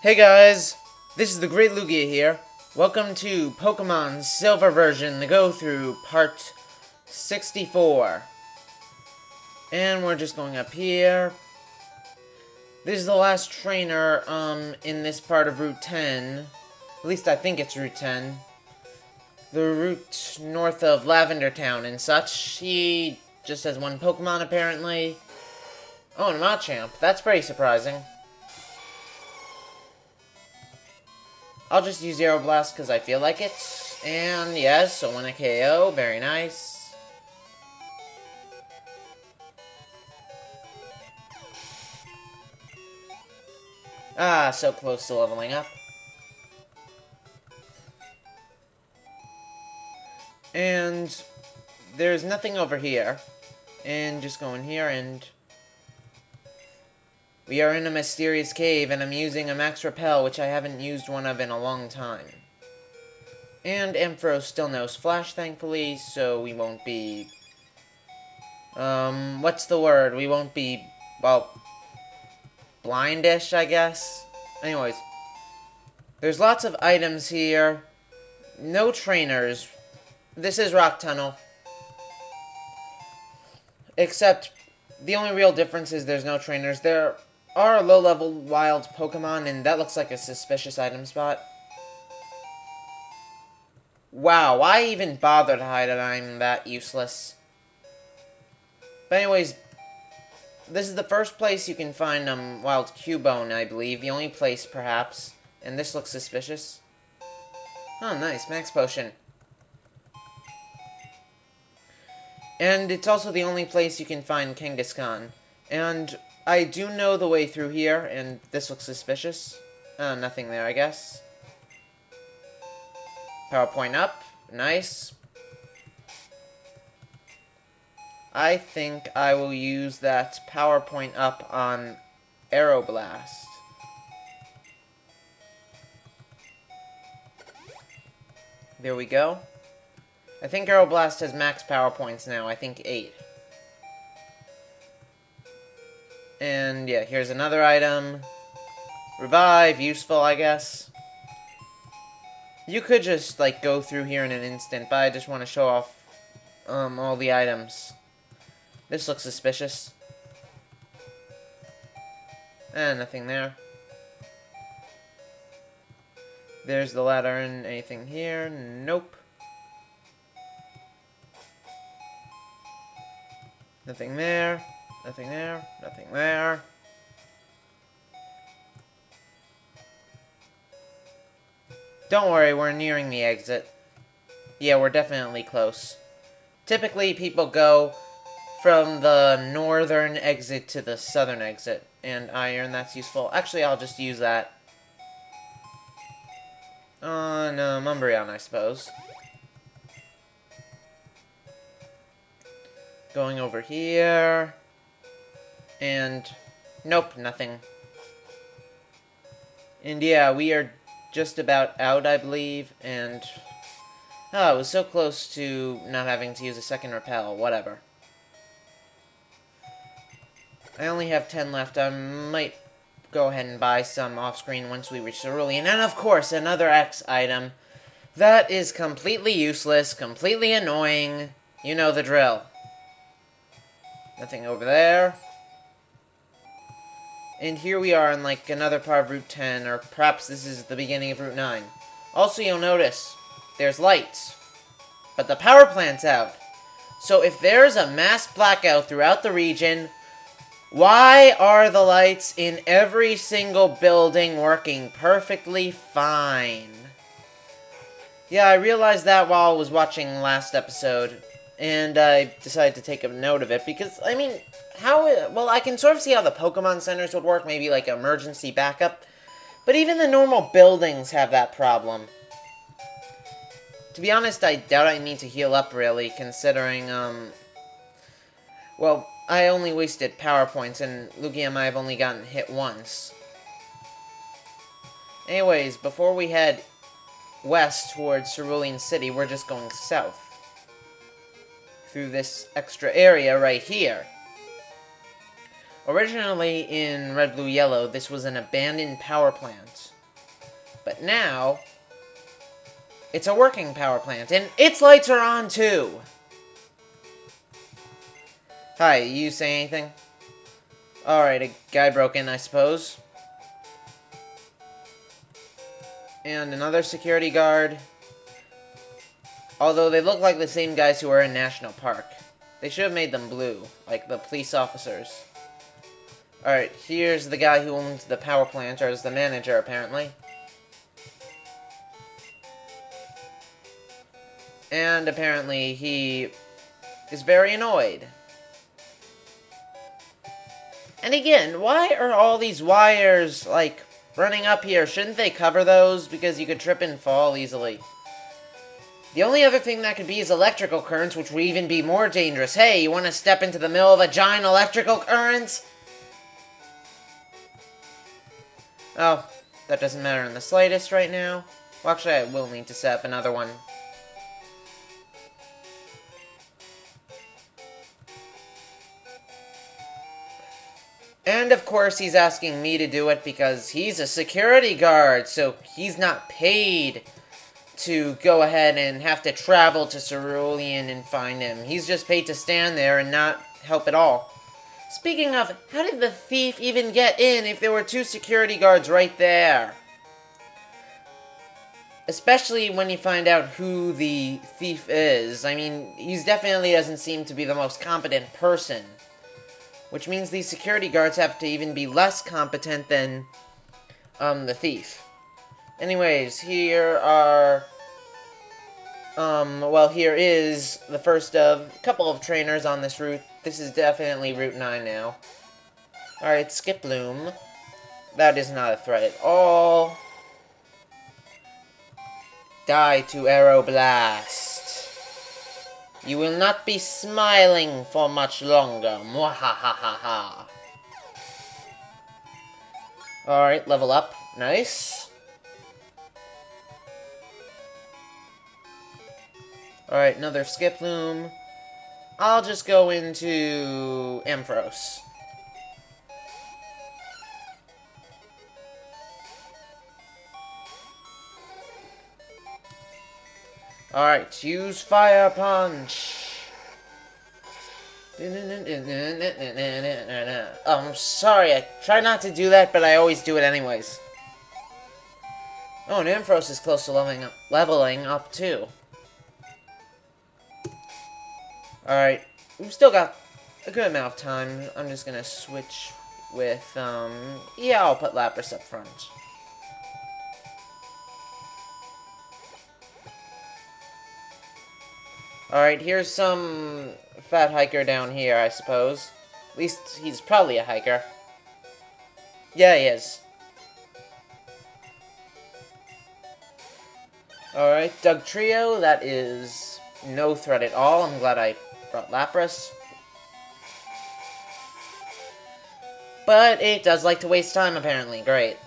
Hey guys, this is the Great Lugia here. Welcome to Pokemon Silver version, the go-through, part 64. And we're just going up here. This is the last trainer, in this part of Route 10. At least I think it's Route 10. The route north of Lavender Town and such. He just has one Pokemon, apparently. Oh, and a Machamp. That's pretty surprising. I'll just use Aeroblast because I feel like it. And yes, so 1 a KO. Very nice. Ah, so close to leveling up. And there's nothing over here. And just go in here and... we are in a mysterious cave, and I'm using a Max Repel, which I haven't used one of in a long time. And Ampharos still knows Flash, thankfully, so we won't be... what's the word? We won't be, well, blindish, I guess? Anyways, there's lots of items here. No trainers. This is Rock Tunnel. Except, the only real difference is there's no trainers. There are low-level wild Pokemon, and that looks like a suspicious item spot. Wow, why even bother to hide it? I'm that useless. But anyways, this is the first place you can find wild Cubone, I believe. The only place, perhaps. And this looks suspicious. Oh, nice. Max Potion. And it's also the only place you can find Kangaskhan. And I do know the way through here, and this looks suspicious. Nothing there, I guess. PowerPoint up. Nice. I think I will use that PowerPoint up on Aeroblast. There we go. I think Aeroblast has max power points now. I think 8. And yeah, here's another item. Revive, useful, I guess. You could just, like, go through here in an instant, but I just want to show off all the items. This looks suspicious. Nothing there. There's the ladder and anything here. Nope. Nothing there. Nothing there. Nothing there. Don't worry, we're nearing the exit. Yeah, we're definitely close. Typically, people go from the northern exit to the southern exit. And iron, that's useful. Actually, I'll just use that. On Umbreon, I suppose. Going over here. And nope, nothing. And yeah, we are just about out, I believe. And oh, it was so close to not having to use a second repel. Whatever. I only have 10 left. I might go ahead and buy some off-screen once we reach Cerulean. And of course, another X item. That is completely useless, completely annoying. You know the drill. Nothing over there. And here we are in, like, another part of Route 10, or perhaps this is the beginning of Route 9. Also, you'll notice, there's lights. But the power plant's out. So if there's a mass blackout throughout the region, why are the lights in every single building working perfectly fine? Yeah, I realized that while I was watching last episode. And I decided to take a note of it because, I mean, well, I can sort of see how the Pokemon centers would work, maybe like emergency backup. But even the normal buildings have that problem. To be honest, I doubt I need to heal up, really, considering, well, I only wasted power points, and Lugia and I have only gotten hit once. Anyways, before we head west towards Cerulean City, we're just going south. Through this extra area right here. Originally in Red, Blue, Yellow, this was an abandoned power plant. But now, it's a working power plant, and its lights are on too! Hi, you say anything? Alright, a guy broke in, I suppose. And another security guard. Although they look like the same guys who are in National Park. They should have made them blue, like the police officers. Alright, here's the guy who owns the power plant, or is the manager, apparently. And apparently he is very annoyed. And again, why are all these wires, like, running up here? Shouldn't they cover those? Because you could trip and fall easily. The only other thing that could be is electrical currents, which would even be more dangerous. Hey, you want to step into the middle of a giant electrical current? Oh, that doesn't matter in the slightest right now. Well, actually, I will need to set up another one. And of course he's asking me to do it because he's a security guard, so he's not paid to go ahead and have to travel to Cerulean and find him. He's just paid to stand there and not help at all. Speaking of, how did the thief even get in if there were two security guards right there? Especially when you find out who the thief is. I mean, he definitely doesn't seem to be the most competent person. Which means these security guards have to even be less competent than, the thief. Anyways, here are, well, here is the first of a couple of trainers on this route. This is definitely Route 9 now. Alright, Skip Loom. That is not a threat at all. Die to Aeroblast. You will not be smiling for much longer. Mwahahaha. Alright, level up. Nice. Alright, another Skip Loom. I'll just go into Ampharos. Alright, use Fire Punch. Oh, I'm sorry, I try not to do that, but I always do it anyways. Oh, and Ampharos is close to leveling up too. Alright, we've still got a good amount of time. I'm just gonna switch with, yeah, I'll put Lapras up front. Alright, here's some fat hiker down here, I suppose. At least, he's probably a hiker. Yeah, he is. Alright, Doug Trio, that is no threat at all. I'm glad I brought Lapras. But it does like to waste time, apparently. Great.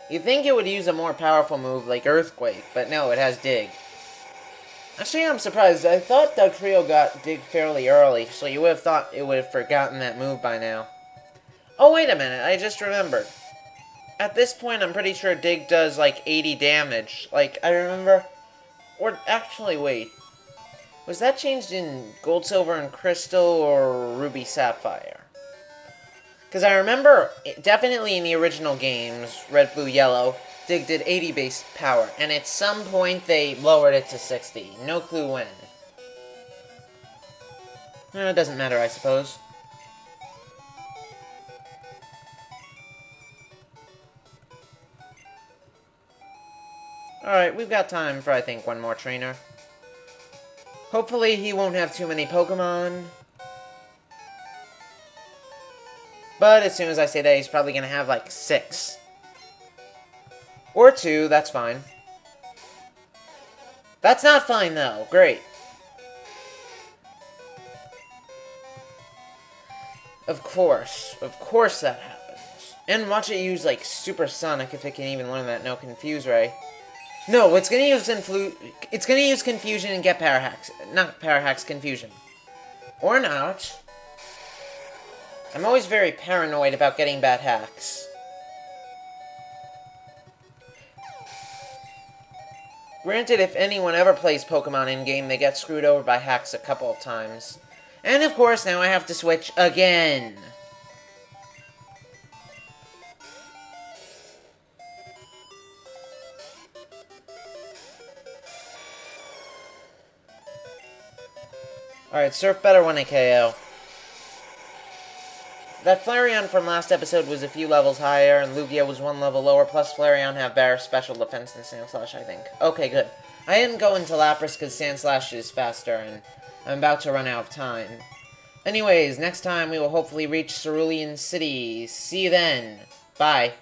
You'd think it would use a more powerful move like Earthquake, but no, it has Dig. Actually, I'm surprised. I thought Dugtrio got Dig fairly early, so you would have thought it would have forgotten that move by now. Oh, wait a minute, I just remembered. At this point, I'm pretty sure Dig does, like, 80 damage. Like, I remember... Or, actually, wait. Was that changed in Gold, Silver, and Crystal, or Ruby, Sapphire? Because I remember, definitely in the original games, Red, Blue, Yellow, Dig did 80 base power, and at some point they lowered it to 60. No clue when. It doesn't matter, I suppose. Alright, we've got time for, I think, one more trainer. Hopefully he won't have too many Pokemon. But as soon as I say that, he's probably going to have, like, 6. Or 2, that's fine. That's not fine, though. Great. Of course that happens. And watch it use, like, Supersonic if it can even learn that no Confuse Ray. No, it's going to use Confusion and get Power Hacks. Not Power Hacks, Confusion. Or not. I'm always very paranoid about getting bad hacks. Granted, if anyone ever plays Pokemon in-game, they get screwed over by hacks a couple of times. And of course, now I have to switch again. Alright, Surf better when I KO. That Flareon from last episode was a few levels higher, and Lugia was one level lower, plus Flareon have better special defense than Sandslash, I think. Okay, good. I didn't go into Lapras because Sandslash is faster, and I'm about to run out of time. Anyways, next time we will hopefully reach Cerulean City. See you then. Bye.